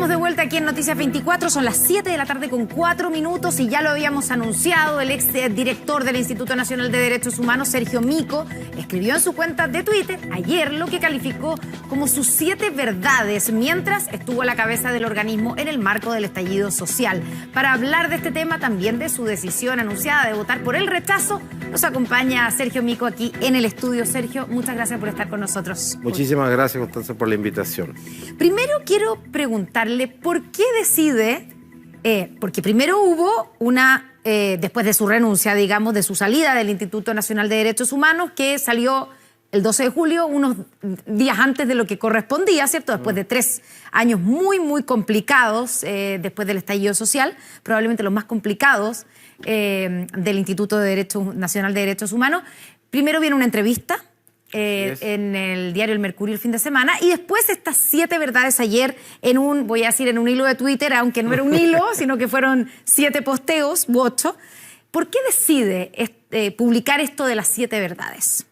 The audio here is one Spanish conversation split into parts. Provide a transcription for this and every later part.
Estamos de vuelta aquí en Noticias 24, son las 7 de la tarde con 4 minutos y ya lo habíamos anunciado. El ex director del Instituto Nacional de Derechos Humanos, Sergio Mico, escribió en su cuenta de Twitter ayer lo que calificó como sus 7 verdades mientras estuvo a la cabeza del organismo en el marco del estallido social. Para hablar de este tema, también de su decisión anunciada de votar por el rechazo, nos acompaña Sergio Mico aquí en el estudio. Sergio, muchas gracias por estar con nosotros. Muchísimas gracias, Constanza, por la invitación. Primero quiero preguntarle por qué decide, porque primero hubo una, después de su renuncia, digamos, de su salida del Instituto Nacional de Derechos Humanos, que salió el 12 de julio, unos días antes de lo que correspondía, ¿cierto? Después de 3 años muy, muy complicados, después del estallido social, probablemente los más complicados del Instituto Nacional de Derechos Humanos. Primero viene una entrevista en el diario El Mercurio el fin de semana, y después estas 7 verdades ayer en un, voy a decir, en un hilo de Twitter, aunque no era un hilo, sino que fueron 7 posteos u 8. ¿Por qué decide publicar esto de las 7 verdades?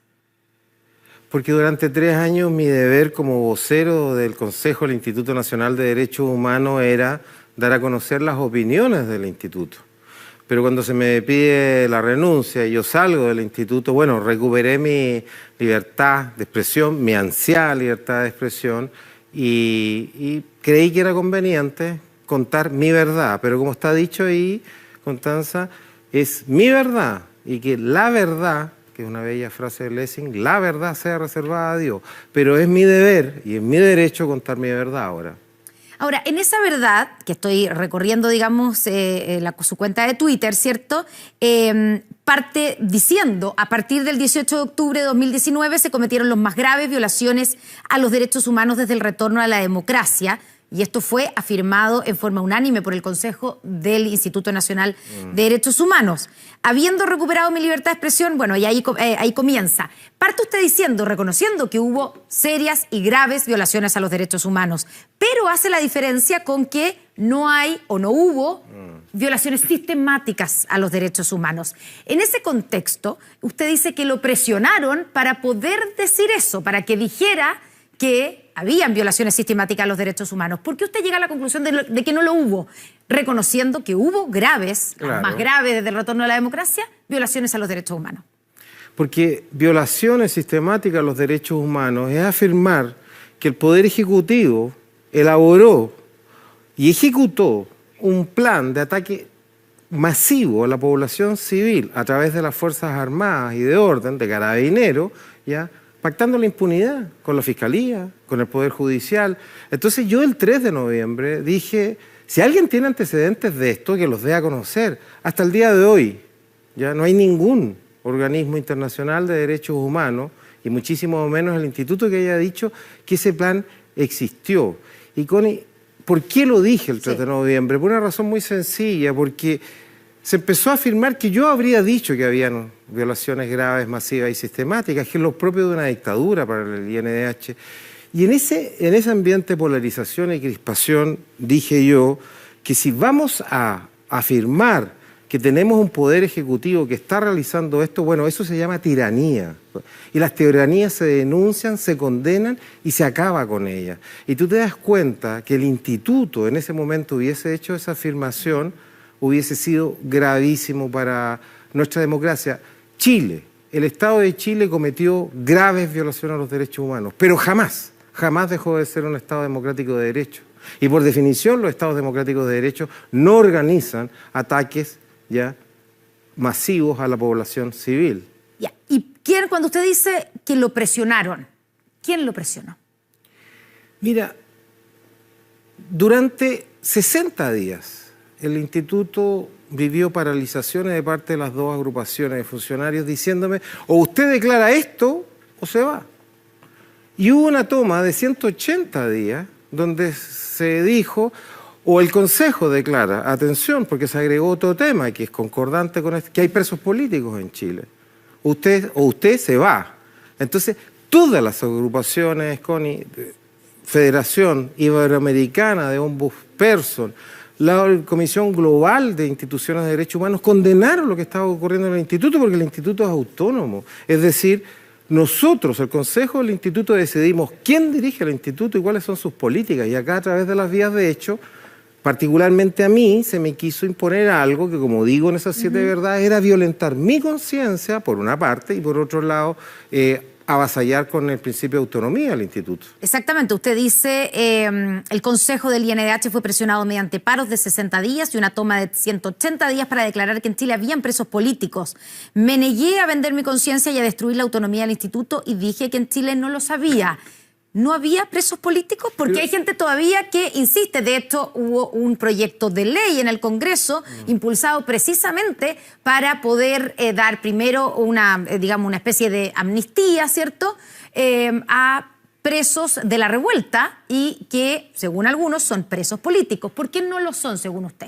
Porque durante 3 años mi deber como vocero del Consejo del Instituto Nacional de Derechos Humanos era dar a conocer las opiniones del instituto. Pero cuando se me pide la renuncia y yo salgo del instituto, bueno, recuperé mi libertad de expresión, mi ansiada libertad de expresión, y creí que era conveniente contar mi verdad. Pero como está dicho ahí, Constanza, es mi verdad, y que la verdad, que es una bella frase de Lessing, la verdad sea reservada a Dios. Pero es mi deber y es mi derecho contar mi verdad ahora. Ahora, en esa verdad, que estoy recorriendo, digamos, su cuenta de Twitter, ¿cierto? Parte diciendo, a partir del 18 de octubre de 2019 se cometieron las más graves violaciones a los derechos humanos desde el retorno a la democracia, y esto fue afirmado en forma unánime por el Consejo del Instituto Nacional de Derechos Humanos. Habiendo recuperado mi libertad de expresión, bueno, y ahí comienza. Parte usted diciendo, reconociendo que hubo serias y graves violaciones a los derechos humanos, pero hace la diferencia con que no hay o no hubo violaciones sistemáticas a los derechos humanos. En ese contexto, usted dice que lo presionaron para poder decir eso, para que dijera que habían violaciones sistemáticas a los derechos humanos. ¿Por qué usted llega a la conclusión de que no lo hubo? Reconociendo que hubo graves, claro, las más graves desde el retorno a la democracia, violaciones a los derechos humanos. Porque violaciones sistemáticas a los derechos humanos es afirmar que el Poder Ejecutivo elaboró y ejecutó un plan de ataque masivo a la población civil a través de las Fuerzas Armadas y de orden, de Carabineros, ¿ya?, pactando la impunidad con la Fiscalía, con el Poder Judicial. Entonces yo el 3 de noviembre dije, si alguien tiene antecedentes de esto, que los dé a conocer. Hasta el día de hoy ya no hay ningún organismo internacional de derechos humanos, y muchísimo menos el instituto, que haya dicho que ese plan existió. Y Connie, ¿por qué lo dije el 3 de noviembre? Por una razón muy sencilla, porque se empezó a afirmar que yo habría dicho que habían violaciones graves, masivas y sistemáticas, que es lo propio de una dictadura para el INDH. Y en ese ambiente de polarización y crispación dije yo que si vamos a afirmar que tenemos un poder ejecutivo que está realizando esto, bueno, eso se llama tiranía. Y las tiranías se denuncian, se condenan y se acaba con ellas. Y tú te das cuenta que el instituto en ese momento hubiese hecho esa afirmación, hubiese sido gravísimo para nuestra democracia. Chile, el Estado de Chile cometió graves violaciones a los derechos humanos, pero jamás dejó de ser un Estado democrático de derecho. Y por definición los Estados democráticos de derecho no organizan ataques ya masivos a la población civil. Ya. ¿Y quién, cuando usted dice que lo presionaron, quién lo presionó? Mira, durante 60 días el instituto vivió paralizaciones de parte de las 2 agrupaciones de funcionarios diciéndome, o usted declara esto o se va. Y hubo una toma de 180 días donde se dijo, o el Consejo declara, atención, porque se agregó otro tema que es concordante con esto, que hay presos políticos en Chile. Usted se va. Entonces, todas las agrupaciones, Connie, Federación Iberoamericana de Ombudsperson, la Comisión Global de Instituciones de Derechos Humanos condenaron lo que estaba ocurriendo en el instituto, porque el instituto es autónomo. Es decir, Nosotros, el Consejo del Instituto, decidimos quién dirige el Instituto y cuáles son sus políticas. Y acá, a través de las vías de hecho, particularmente a mí, se me quiso imponer algo que, como digo en esas 7 verdades, era violentar mi conciencia, por una parte, y por otro lado, avasallar con el principio de autonomía del instituto. Exactamente, usted dice, el Consejo del INDH fue presionado mediante paros de 60 días y una toma de 180 días para declarar que en Chile habían presos políticos. Me negué a vender mi conciencia y a destruir la autonomía del instituto y dije que en Chile no lo sabía. ¿No había presos políticos? Porque hay gente todavía que insiste. De hecho, hubo un proyecto de ley en el Congreso impulsado precisamente para poder dar primero digamos, una especie de amnistía, ¿cierto?, a presos de la revuelta y que, según algunos, son presos políticos. ¿Por qué no lo son, según usted?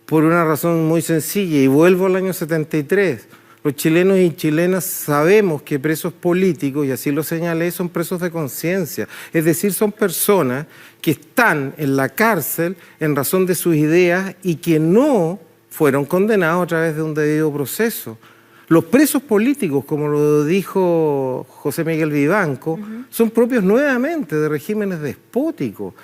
Por una razón muy sencilla, y vuelvo al año 73. Los chilenos y chilenas sabemos que presos políticos, y así lo señalé, son presos de conciencia. Es decir, son personas que están en la cárcel en razón de sus ideas y que no fueron condenados a través de un debido proceso. Los presos políticos, como lo dijo José Miguel Vivanco, son propios nuevamente de regímenes despóticos.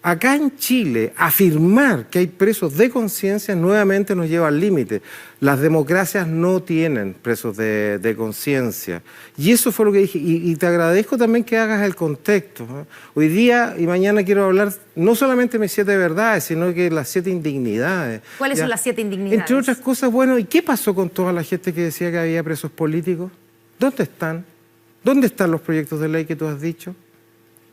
Acá en Chile, afirmar que hay presos de conciencia nuevamente nos lleva al límite. Las democracias no tienen presos de conciencia. Y eso fue lo que dije. Y te agradezco también que hagas el contexto, ¿no? Hoy día y mañana quiero hablar no solamente de mis 7 verdades, sino que las 7 indignidades. ¿Cuáles son las 7 indignidades? Entre otras cosas, bueno, ¿y qué pasó con toda la gente que decía que había presos políticos? ¿Dónde están? ¿Dónde están los proyectos de ley que tú has dicho?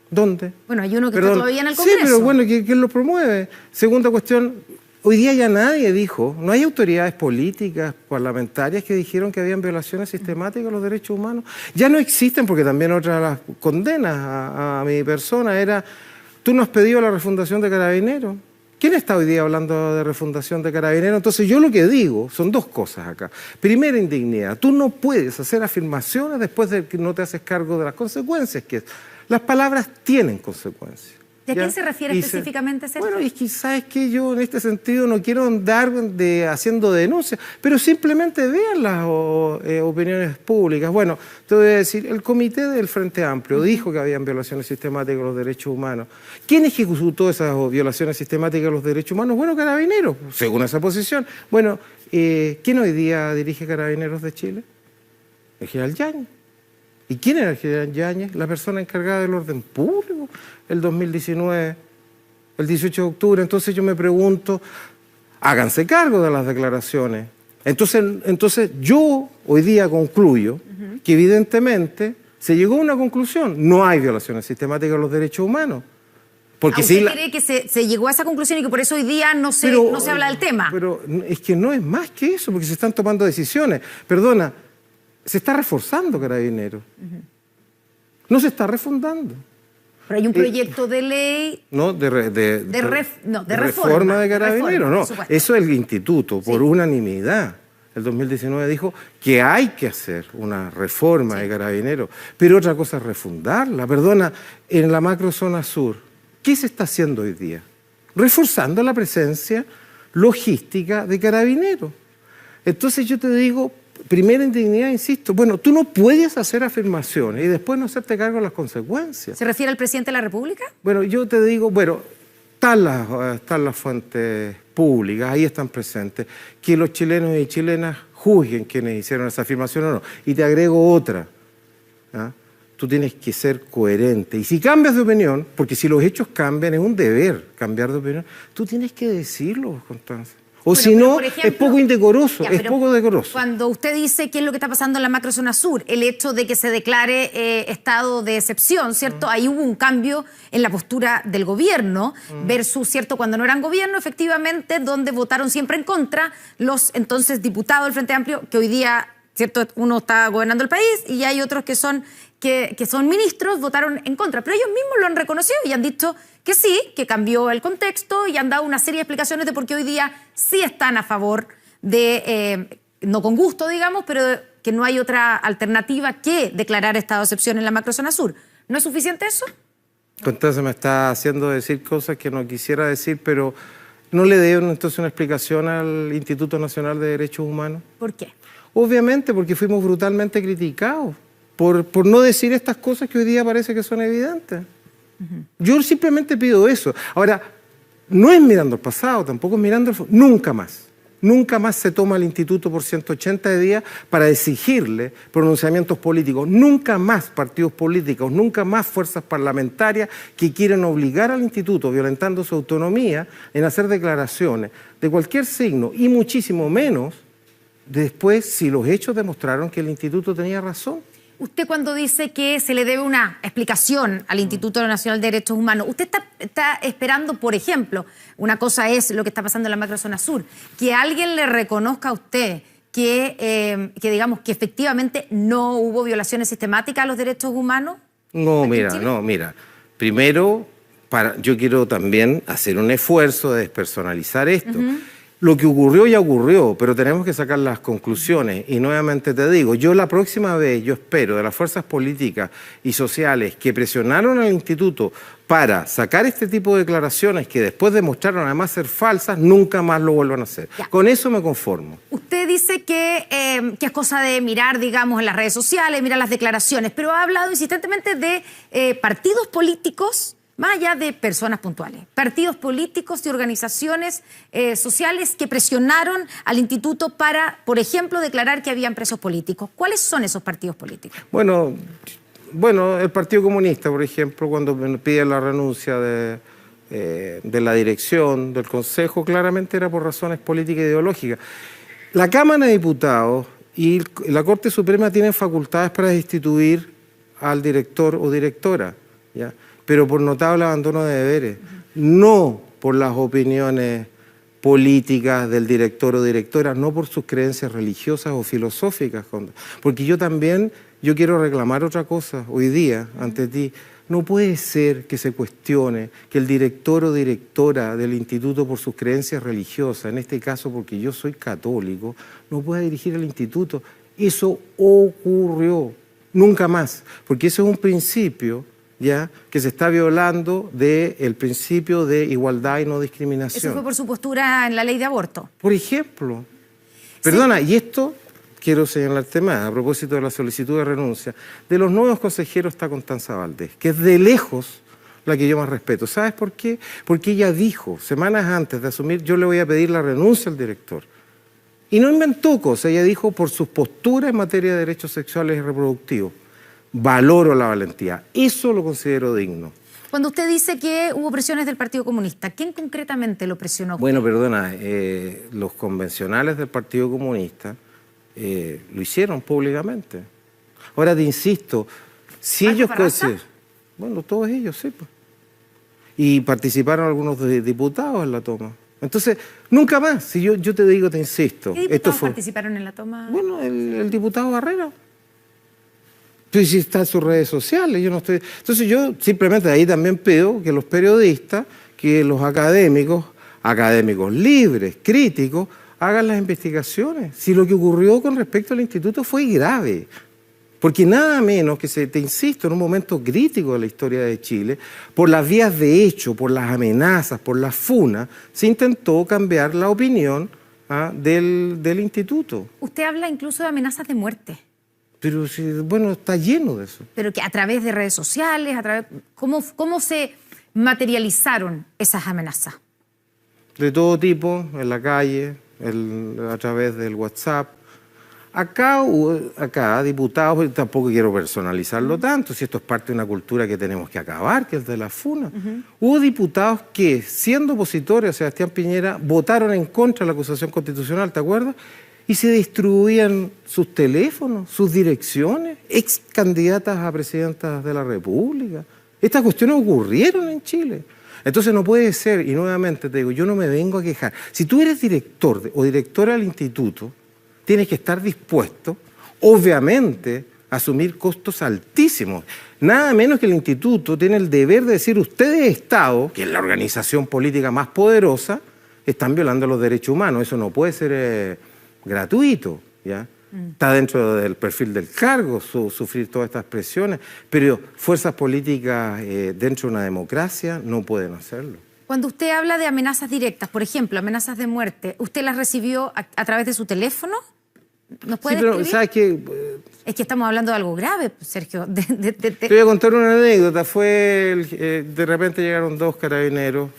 ¿Dónde? Bueno, hay uno que está todavía en el Congreso. Sí, pero bueno, ¿quién lo promueve? Segunda cuestión, hoy día ya nadie dijo, no hay autoridades políticas, parlamentarias que dijeron que habían violaciones sistemáticas a los derechos humanos. Ya no existen, porque también otra de las condenas a mi persona era, tú no has pedido la refundación de Carabineros. ¿Quién está hoy día hablando de refundación de Carabineros? Entonces yo lo que digo son 2 cosas acá. Primera, indignidad. Tú no puedes hacer afirmaciones después de que no te haces cargo de las consecuencias que es. Las palabras tienen consecuencias. ¿Y a quién se refiere específicamente, Sergio? Bueno, y quizás es que yo en este sentido no quiero andar haciendo denuncias, pero simplemente vean las opiniones públicas. Bueno, te voy a decir, el comité del Frente Amplio dijo que habían violaciones sistemáticas de los derechos humanos. ¿Quién ejecutó esas violaciones sistemáticas de los derechos humanos? Bueno, Carabineros, según esa posición. Bueno, ¿quién hoy día dirige Carabineros de Chile? El general Yáñez. ¿Y quién era el general Yáñez? La persona encargada del orden público el 2019, el 18 de octubre. Entonces yo me pregunto, háganse cargo de las declaraciones. Entonces yo hoy día concluyo que evidentemente se llegó a una conclusión. No hay violaciones sistemáticas de los derechos humanos. Porque ¿Usted cree que se llegó a esa conclusión y que por eso hoy día no se habla del tema? Pero es que no es más que eso, porque se están tomando decisiones. Perdona, se está reforzando Carabineros. No se está refundando. Pero hay un proyecto de ley... No, de reforma de Carabineros. No, eso es el instituto, por unanimidad. El 2019 dijo que hay que hacer una reforma de Carabineros. Pero otra cosa es refundarla. Perdona, en la macrozona sur, ¿qué se está haciendo hoy día? Reforzando la presencia logística de Carabineros. Entonces yo te digo... Primera indignidad, insisto. Bueno, tú no puedes hacer afirmaciones y después no hacerte cargo de las consecuencias. ¿Se refiere al presidente de la República? Bueno, yo te digo, bueno, están las fuentes públicas, ahí están presentes, que los chilenos y chilenas juzguen quienes hicieron esa afirmación o no. Y te agrego otra. ¿Ah? Tú tienes que ser coherente. Y si cambias de opinión, porque si los hechos cambian, es un deber cambiar de opinión, tú tienes que decirlo, Constanza. O si no, es poco indecoroso, es poco decoroso. Cuando usted dice qué es lo que está pasando en la macrozona sur, el hecho de que se declare estado de excepción, ¿cierto? Ahí hubo un cambio en la postura del gobierno versus, ¿cierto? Cuando no eran gobierno, efectivamente, donde votaron siempre en contra los entonces diputados del Frente Amplio, que hoy día, ¿cierto? Uno está gobernando el país y hay otros que son ministros, votaron en contra. Pero ellos mismos lo han reconocido y han dicho que sí, que cambió el contexto y han dado una serie de explicaciones de por qué hoy día sí están a favor de, no con gusto, digamos, pero que no hay otra alternativa que declarar estado de excepción en la macrozona sur. ¿No es suficiente eso? Entonces me está haciendo decir cosas que no quisiera decir, pero ¿no le dieron entonces una explicación al Instituto Nacional de Derechos Humanos? ¿Por qué? Obviamente porque fuimos brutalmente criticados. por no decir estas cosas que hoy día parece que son evidentes. Yo simplemente pido eso. Ahora, no es mirando el pasado, tampoco es mirando el futuro. Nunca más. Nunca más se toma el instituto por 180 días para exigirle pronunciamientos políticos. Nunca más partidos políticos, nunca más fuerzas parlamentarias que quieren obligar al instituto, violentando su autonomía, en hacer declaraciones de cualquier signo y muchísimo menos después si los hechos demostraron que el instituto tenía razón. Usted cuando dice que se le debe una explicación al Instituto Nacional de Derechos Humanos, usted está esperando, por ejemplo, una cosa es lo que está pasando en la macrozona sur, que alguien le reconozca a usted que digamos, que efectivamente no hubo violaciones sistemáticas a los derechos humanos. No, mira. Primero, yo quiero también hacer un esfuerzo de despersonalizar esto. Lo que ocurrió ya ocurrió, pero tenemos que sacar las conclusiones. Y nuevamente te digo, yo la próxima vez, yo espero de las fuerzas políticas y sociales que presionaron al instituto para sacar este tipo de declaraciones que después demostraron además ser falsas, nunca más lo vuelvan a hacer. Ya. Con eso me conformo. Usted dice que es cosa de mirar, digamos, en las redes sociales, mirar las declaraciones, pero ha hablado insistentemente de partidos políticos, más allá de personas puntuales, partidos políticos y organizaciones sociales que presionaron al instituto para, por ejemplo, declarar que habían presos políticos. ¿Cuáles son esos partidos políticos? Bueno, el Partido Comunista, por ejemplo, cuando pide la renuncia de la dirección del Consejo, claramente era por razones políticas e ideológicas. La Cámara de Diputados y la Corte Suprema tienen facultades para destituir al director o directora, ¿ya? Pero por notable abandono de deberes, no por las opiniones políticas del director o directora, no por sus creencias religiosas o filosóficas. Porque yo quiero reclamar otra cosa hoy día ante ti. No puede ser que se cuestione que el director o directora del instituto por sus creencias religiosas, en este caso porque yo soy católico, no pueda dirigir el instituto. Eso ocurrió, nunca más, porque eso es un principio, ¿ya?, que se está violando del principio de igualdad y no discriminación. ¿Eso fue por su postura en la ley de aborto? Por ejemplo. Perdona, y esto quiero señalarte más, a propósito de la solicitud de renuncia. De los nuevos consejeros está Constanza Valdés, que es de lejos la que yo más respeto. ¿Sabes por qué? Porque ella dijo, semanas antes de asumir, yo le voy a pedir la renuncia al director. Y no inventó cosas, ella dijo por sus posturas en materia de derechos sexuales y reproductivos. Valoro la valentía. Eso lo considero digno. Cuando usted dice que hubo presiones del Partido Comunista, ¿quién concretamente lo presionó? Bueno, perdona, los convencionales del Partido Comunista lo hicieron públicamente. Ahora te insisto, si ellos... Bueno, todos ellos, sí. Pues. Y participaron algunos diputados en la toma. Entonces, nunca más. Si yo te digo, te insisto. ¿Qué diputados participaron en la toma? Bueno, el diputado Barrera. Pues si está en sus redes sociales, yo no estoy... Entonces yo simplemente ahí también pido que los periodistas, que los académicos libres, críticos, hagan las investigaciones. Si lo que ocurrió con respecto al instituto fue grave, porque nada menos que te insisto, en un momento crítico de la historia de Chile, por las vías de hecho, por las amenazas, por las funas, se intentó cambiar la opinión del instituto. Usted habla incluso de amenazas de muerte. Pero, bueno, está lleno de eso. Pero que a través de redes sociales, ¿cómo se materializaron esas amenazas? De todo tipo, en la calle, a través del WhatsApp. Acá diputados, tampoco quiero personalizarlo tanto, si esto es parte de una cultura que tenemos que acabar, que es de la funa. Hubo diputados que, siendo opositores a Sebastián Piñera, votaron en contra de la acusación constitucional, ¿te acuerdas? Y se distribuían sus teléfonos, sus direcciones, ex candidatas a presidentas de la República. Estas cuestiones ocurrieron en Chile. Entonces no puede ser, y nuevamente te digo, yo no me vengo a quejar. Si tú eres director o directora del instituto, tienes que estar dispuesto, obviamente, a asumir costos altísimos. Nada menos que el instituto tiene el deber de decir, ustedes, Estado, que es la organización política más poderosa, están violando los derechos humanos. Eso no puede ser gratuito, ¿ya? Está dentro del perfil del cargo sufrir todas estas presiones, pero fuerzas políticas dentro de una democracia no pueden hacerlo. Cuando usted habla de amenazas directas, por ejemplo, amenazas de muerte, ¿usted las recibió a través de su teléfono? ¿Nos puede pero describir? ¿sabes qué? Es que estamos hablando de algo grave, Sergio. Te voy a contar una anécdota. De repente llegaron 2 carabineros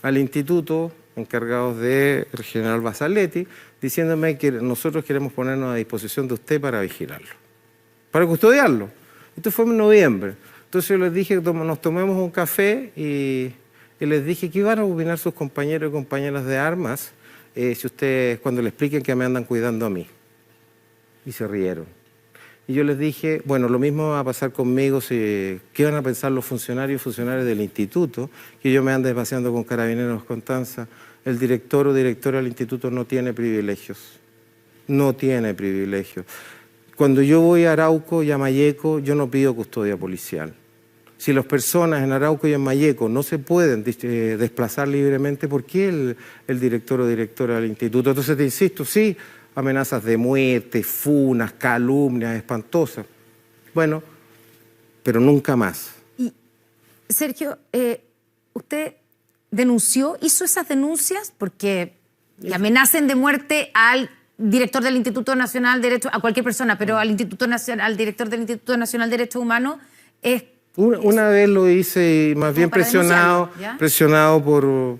al instituto, encargados del general Basaletti, diciéndome que nosotros queremos ponernos a disposición de usted para vigilarlo, para custodiarlo. Esto fue en noviembre. Entonces yo les dije que nos tomemos un café y les dije que iban a opinar sus compañeros y compañeras de armas si ustedes, cuando le expliquen que me andan cuidando a mí. Y se rieron. Y yo les dije, bueno, lo mismo va a pasar conmigo, ¿qué van a pensar los funcionarios y funcionarios del instituto? Que yo me ande paseando con carabineros Constanza. El director o directora del instituto no tiene privilegios. No tiene privilegios. Cuando yo voy a Arauco y a Malleco, yo no pido custodia policial. Si las personas en Arauco y en Malleco no se pueden desplazar libremente, ¿por qué el director o directora del instituto? Entonces te insisto, sí, amenazas de muerte, funas, calumnias espantosas. Bueno, pero nunca más. Y, Sergio, ¿usted hizo esas denuncias? Porque que amenacen de muerte al director del Instituto Nacional de Derechos, a cualquier persona, pero al director del Instituto Nacional de Derechos Humanos es... Una vez lo hice y más bien presionado por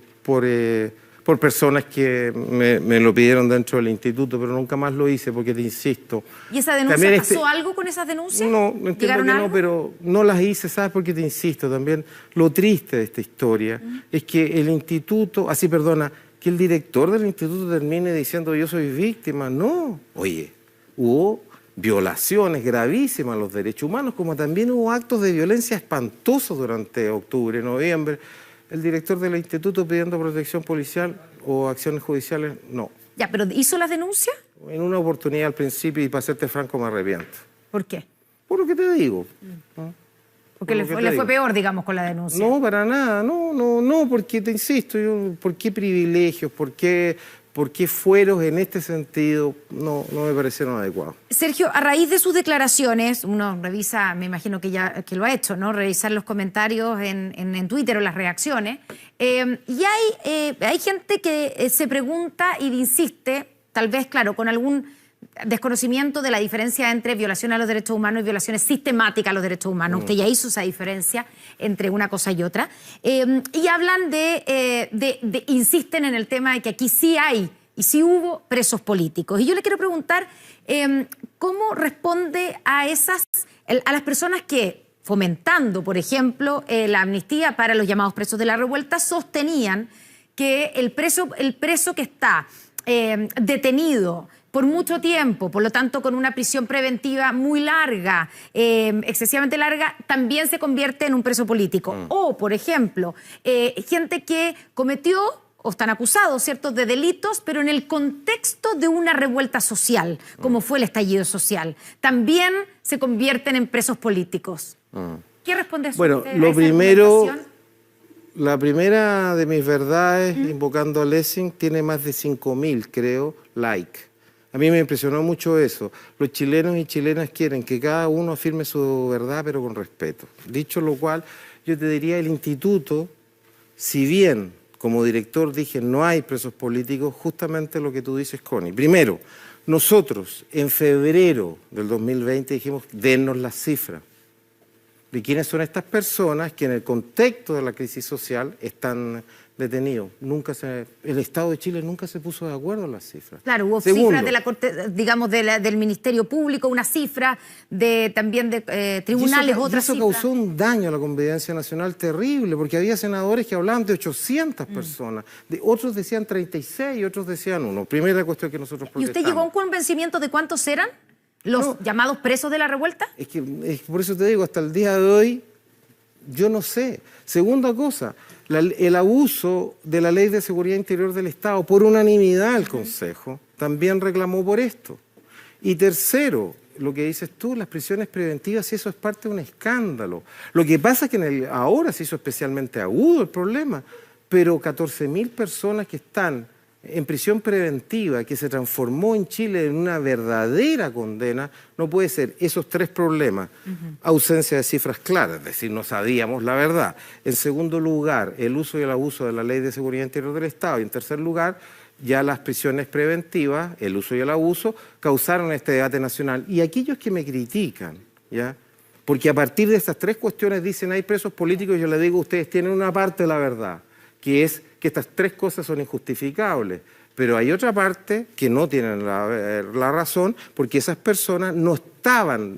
personas que me lo pidieron dentro del instituto, pero nunca más lo hice porque te insisto. ¿Y esa denuncia pasó algo con esas denuncias? No, entiendo que no, pero no las hice, ¿sabes? Porque te insisto también. Lo triste de esta historia es que el instituto, que el director del instituto termine diciendo yo soy víctima. No, oye, hubo violaciones gravísimas a los derechos humanos, como también hubo actos de violencia espantosos durante octubre, noviembre. El director del instituto pidiendo protección policial o acciones judiciales, no. Ya, pero ¿hizo las denuncias? En una oportunidad al principio y para serte franco me arrepiento. ¿Por qué? Por lo que te digo. Porque le fue peor, digamos, con la denuncia. No, para nada, no, porque te insisto, ¿por qué privilegios? ¿Por qué fueros en este sentido? No me parecieron adecuados. Sergio, a raíz de sus declaraciones, uno revisa, me imagino que lo ha hecho, ¿no? Revisar los comentarios en Twitter o las reacciones. Y hay gente que se pregunta y insiste, tal vez, claro, con algún desconocimiento de la diferencia entre violación a los derechos humanos y violaciones sistemáticas a los derechos humanos. Usted ya hizo esa diferencia entre una cosa y otra. Y hablan insisten en el tema de que aquí sí hay y sí hubo presos políticos. Y yo le quiero preguntar, ¿cómo responde a las personas que, fomentando, por ejemplo, la amnistía para los llamados presos de la revuelta, sostenían que el preso que está detenido por mucho tiempo, por lo tanto con una prisión preventiva muy larga, excesivamente larga, también se convierte en un preso político? O, por ejemplo, gente que cometió o están acusados, ¿cierto?, de delitos, pero en el contexto de una revuelta social, como fue el estallido social, también se convierten en presos políticos. ¿Qué responde usted bueno, a lo esa primero, argumentación? la primera de mis verdades, invocando a Lessing, tiene más de 5.000, creo, likes. A mí me impresionó mucho eso. Los chilenos y chilenas quieren que cada uno afirme su verdad, pero con respeto. Dicho lo cual, yo te diría, el instituto, si bien como director dije no hay presos políticos, justamente lo que tú dices, Connie. Primero, nosotros en febrero del 2020 dijimos, dennos las cifras de quiénes son estas personas que en el contexto de la crisis social están detenidos. El Estado de Chile nunca se puso de acuerdo en las cifras. Claro, hubo cifras de la Corte, digamos, del Ministerio Público, una cifra también de tribunales, otra cifra. Eso causó un daño a la convivencia nacional terrible, porque había senadores que hablaban de 800 personas, otros decían 36 y otros decían 1. Primera cuestión que nosotros protestamos. ¿Y usted llegó a un convencimiento de cuántos eran los llamados presos de la revuelta? Es que por eso te digo, hasta el día de hoy, yo no sé. Segunda cosa, el abuso de la Ley de Seguridad Interior del Estado, por unanimidad el Consejo, también reclamó por esto. Y tercero, lo que dices tú, las prisiones preventivas, y eso es parte de un escándalo. Lo que pasa es que ahora se hizo especialmente agudo el problema, pero 14.000 personas que están en prisión preventiva, que se transformó en Chile en una verdadera condena, no puede ser. Esos tres problemas, ausencia de cifras claras, es decir, no sabíamos la verdad. En segundo lugar, el uso y el abuso de la Ley de Seguridad Interior del Estado. Y en tercer lugar, ya las prisiones preventivas, el uso y el abuso, causaron este debate nacional. Y aquellos que me critican, ¿ya? Porque a partir de estas tres cuestiones dicen hay presos políticos, yo les digo, ustedes tienen una parte de la verdad, que es que estas tres cosas son injustificables. Pero hay otra parte que no tienen la razón, porque esas personas no estaban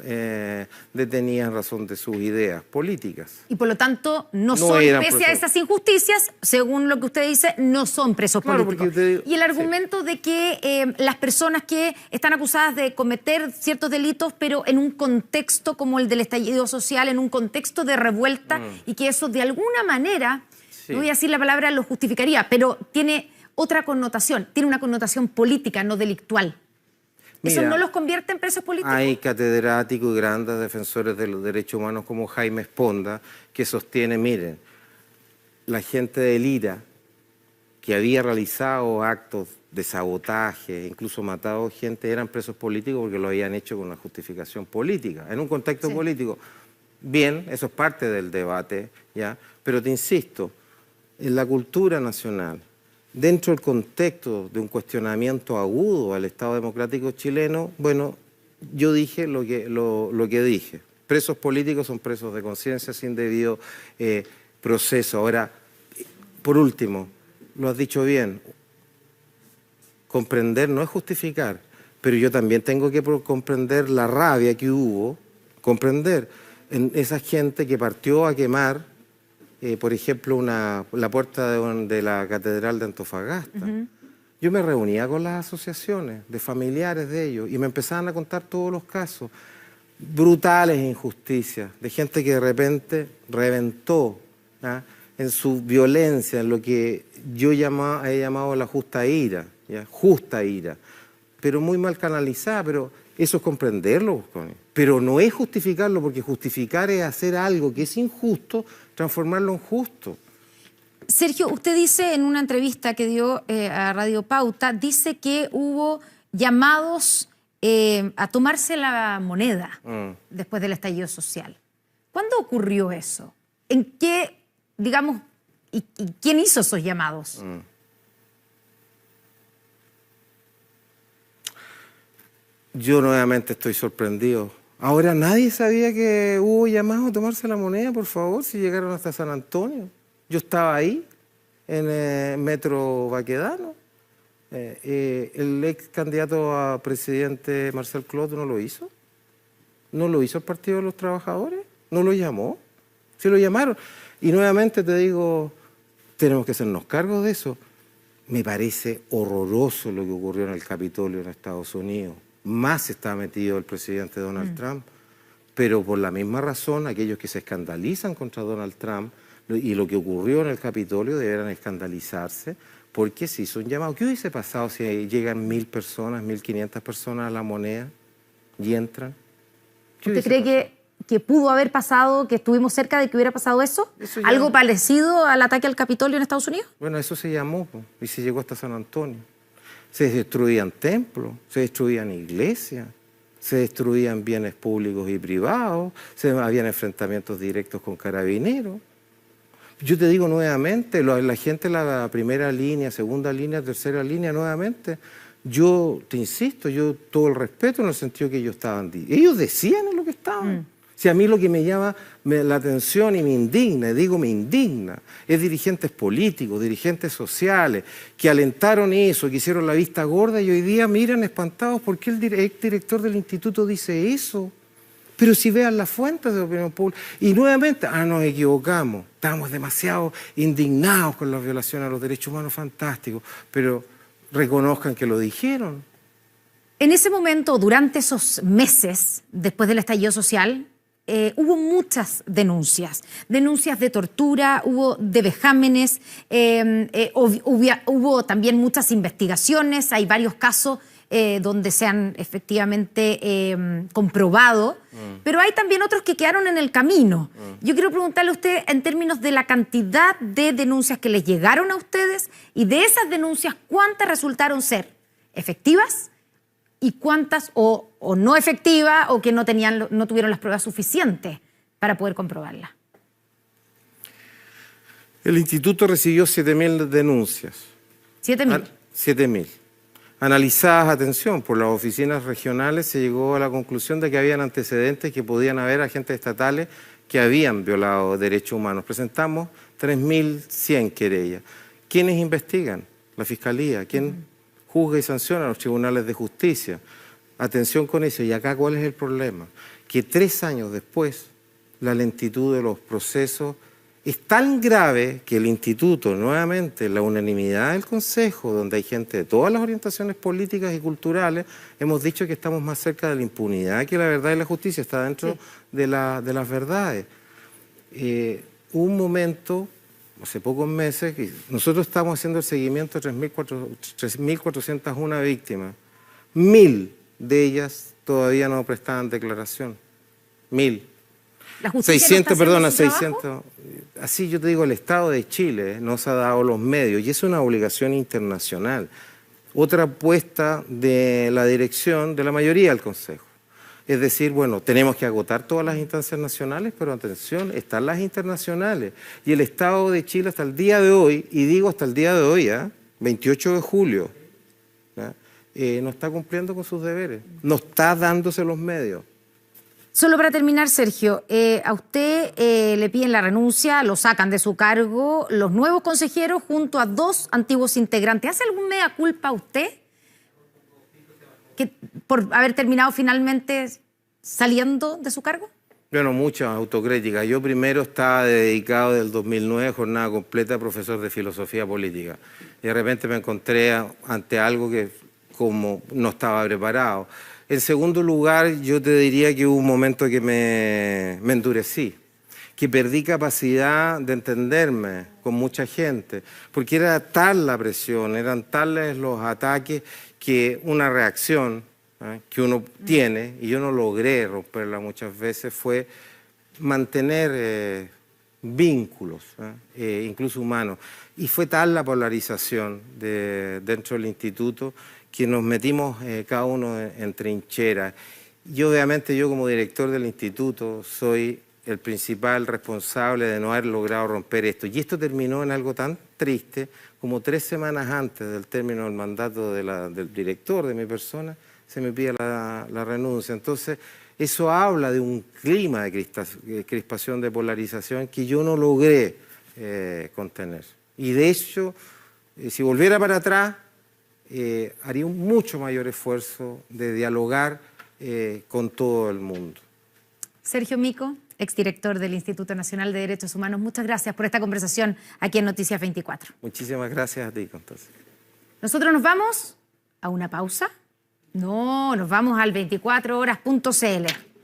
detenidas en razón de sus ideas políticas. Y por lo tanto, no son, pese a esas injusticias, según lo que usted dice, no son presos políticos. Y el argumento de que las personas que están acusadas de cometer ciertos delitos, pero en un contexto como el del estallido social, en un contexto de revuelta, y que eso de alguna manera, no voy a decir la palabra, lo justificaría, pero tiene otra connotación, tiene una connotación política, no delictual. ¿Eso no los convierte en presos políticos? Hay catedráticos y grandes defensores de los derechos humanos como Jaime Esponda, que sostiene, miren, la gente del IRA, que había realizado actos de sabotaje, incluso matado gente, eran presos políticos porque lo habían hecho con una justificación política, en un contexto político. Bien, eso es parte del debate, ¿ya? Pero te insisto, en la cultura nacional, dentro del contexto de un cuestionamiento agudo al Estado democrático chileno, bueno, yo dije lo que dije. Presos políticos son presos de conciencia sin debido proceso. Ahora, por último, lo has dicho bien, comprender no es justificar, pero yo también tengo que comprender la rabia que hubo, comprender en esa gente que partió a quemar por ejemplo, la puerta de la Catedral de Antofagasta. Yo me reunía con las asociaciones de familiares de ellos y me empezaban a contar todos los casos, brutales injusticias, de gente que de repente reventó en su violencia, en lo que yo he llamado la justa ira, ¿ya? Justa ira, pero muy mal canalizada, pero eso es comprenderlo, pero no es justificarlo, porque justificar es hacer algo que es injusto, transformarlo en justo. Sergio, usted dice en una entrevista que dio a Radio Pauta, dice que hubo llamados a tomarse la moneda después del estallido social. ¿Cuándo ocurrió eso? ¿En qué, digamos, y quién hizo esos llamados? Yo nuevamente estoy sorprendido. Ahora nadie sabía que hubo llamados a tomarse la moneda, por favor, si llegaron hasta San Antonio. Yo estaba ahí, en el Metro Baquedano. El ex candidato a presidente Marcel Clot no lo hizo. No lo hizo el Partido de los Trabajadores. No lo llamó. Sí lo llamaron. Y nuevamente te digo, tenemos que hacernos cargo de eso. Me parece horroroso lo que ocurrió en el Capitolio en Estados Unidos. Más está metido el presidente Donald Trump, pero por la misma razón aquellos que se escandalizan contra Donald Trump y lo que ocurrió en el Capitolio deberán escandalizarse porque se hizo un llamado. ¿Qué hubiese pasado si llegan 1.000 personas, 1.500 personas a la moneda y entran? ¿Usted cree que pudo haber pasado, que estuvimos cerca de que hubiera pasado eso? ¿Algo parecido al ataque al Capitolio en Estados Unidos? Bueno, eso se llamó y se llegó hasta San Antonio. Se destruían templos, se destruían iglesias, se destruían bienes públicos y privados, habían enfrentamientos directos con carabineros. Yo te digo nuevamente, la gente en la primera línea, segunda línea, tercera línea, nuevamente, yo te insisto, yo todo el respeto en el sentido que ellos estaban, ellos decían lo que estaban. Si a mí lo que me llama la atención y me indigna, es dirigentes políticos, dirigentes sociales, que alentaron eso, que hicieron la vista gorda y hoy día miran espantados porque el exdirector del instituto dice eso. Pero si vean las fuentes de opinión pública, y nuevamente, nos equivocamos, estamos demasiado indignados con las violaciones a los derechos humanos, fantásticos, pero reconozcan que lo dijeron. En ese momento, durante esos meses, después del estallido social, hubo muchas denuncias de tortura, hubo de vejámenes, hubo también muchas investigaciones, hay varios casos donde se han efectivamente comprobado, pero hay también otros que quedaron en el camino. Yo quiero preguntarle a usted en términos de la cantidad de denuncias que les llegaron a ustedes y de esas denuncias, ¿cuántas resultaron ser efectivas? ¿Y cuántas o no efectivas o que no tuvieron las pruebas suficientes para poder comprobarlas? El instituto recibió 7.000 denuncias. 7.000. 7.000. Analizadas, atención, por las oficinas regionales, se llegó a la conclusión de que habían antecedentes que podían haber agentes estatales que habían violado derechos humanos. Presentamos 3.100 querellas. ¿Quiénes investigan? La Fiscalía. ¿Quién juzga y sanciona? Los tribunales de justicia. Atención con eso. Y acá, ¿cuál es el problema? Que 3 años después, la lentitud de los procesos es tan grave que el Instituto, nuevamente, la unanimidad del Consejo, donde hay gente de todas las orientaciones políticas y culturales, hemos dicho que estamos más cerca de la impunidad que la verdad y la justicia, está dentro de las verdades. Hubo un momento, hace pocos meses, que nosotros estamos haciendo el seguimiento de 3.401 víctimas. 1.000 de ellas todavía no prestaban declaración. 1.000. La justicia 600, no está haciendo perdona, su 600. trabajo. Así yo te digo, el Estado de Chile nos ha dado los medios y es una obligación internacional. Otra apuesta de la dirección de la mayoría del Consejo. Es decir, bueno, tenemos que agotar todas las instancias nacionales, pero atención, están las internacionales. Y el Estado de Chile hasta el día de hoy, y digo hasta el día de hoy, 28 de julio, no está cumpliendo con sus deberes, no está dándose los medios. Solo para terminar, Sergio, a usted le piden la renuncia, lo sacan de su cargo los nuevos consejeros junto a 2 antiguos integrantes. ¿Hace algún mea culpa a usted por haber terminado finalmente saliendo de su cargo? Bueno, muchas autocríticas. Yo primero estaba dedicado desde el 2009, jornada completa, profesor de filosofía política. Y de repente me encontré ante algo que como no estaba preparado. En segundo lugar, yo te diría que hubo un momento que me endurecí, que perdí capacidad de entenderme con mucha gente, porque era tal la presión, eran tales los ataques que una reacción que uno tiene, y yo no logré romperla muchas veces, fue mantener vínculos, incluso humanos. Y fue tal la polarización dentro del instituto que nos metimos cada uno en trincheras. Y obviamente yo como director del instituto soy el principal responsable de no haber logrado romper esto. Y esto terminó en algo tan triste como 3 semanas antes del término del mandato del director, de mi persona, se me pide la renuncia. Entonces, eso habla de un clima de crispación, de polarización que yo no logré contener. Y de hecho, si volviera para atrás, haría un mucho mayor esfuerzo de dialogar con todo el mundo. Sergio Mico, exdirector del Instituto Nacional de Derechos Humanos, muchas gracias por esta conversación aquí en Noticias 24. Muchísimas gracias a ti, Constanza. Nosotros nos vamos a una pausa. No, nos vamos al 24horas.cl.